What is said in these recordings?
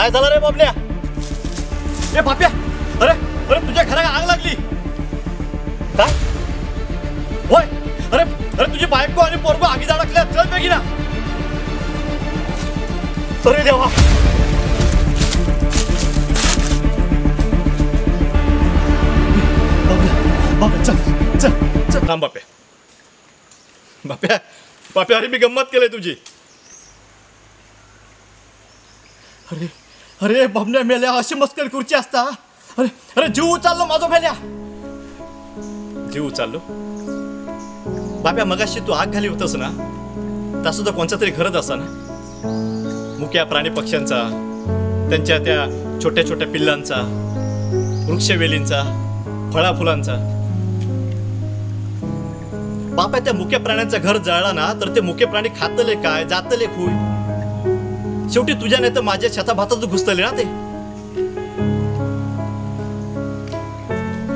काय झालं रे बाबल्या? ए बाप्या, अरे अरे तुझ्या घराला आग लागली काय? होय, अरे अरे तुझी बायको आणि पोरगो आगीत अडकल्या. चल बेगी ना. अरे देवा, बाप्या चल चल चल. थांब बाप्या, बाप्या बाप्या, अरे मी गंमत केलंय तुझी. अरे अरे बाबण्या मेल्या, अशी मस्करी खुर्ची असता. अरे अरे जीव उचललो माझा मेल्या, जीव उचललो. बाप्या मगाशी तू आग घाली होतस ना, त्या सुद्धा कोणचा तरी घरच असा ना, मुक्या प्राणी पक्ष्यांचा, त्यांच्या त्या छोट्या छोट्या पिल्लांचा, वृक्षवेलींचा, फळा फुलांचा. बाप्या त्या मुक्या प्राण्यांचा घर जळला ना, तर ते मुके प्राणी खातले काय, जातले खूय. शेवटी तुझ्या नाही तर माझ्या छताभातात घुसतले ना ते.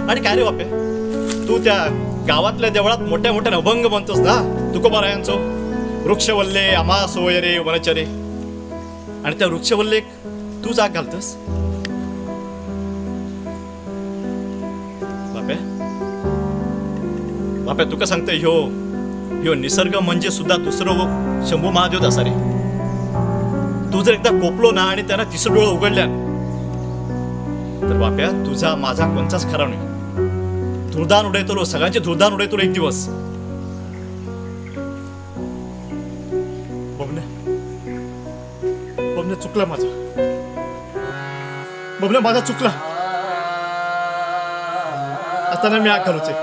आणि काय रे बाप्या, तू त्या गावातल्या देवळात मोठ्या मोठ्या अभंग म्हणतोस ना, तुकोबारायांचो वृक्षवल्ले आम्हा सोयरे वनचरे, आणि त्या वृक्षवल्ले तू जाग घालतस. बाप्या बाप्या, तुका सांगतोय ह्यो निसर्ग म्हणजे सुद्धा दुसरं शंभू महादेव असा रे. तू जर एकदा कोपलो ना आणि त्यांना तिसरं डोळं उघडल्या तर बाप्या तुझा माझा कोणताच खरा नाही. धुरदान उडयतो, सगळ्यांचे धुरदान उडयतो एक दिवस. बबन्या बबन्या, चुकला माझा. बबन्या माझा चुकला. आता नाही मी आग घालूचे.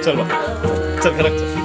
चल बाबा, चल घरात चल.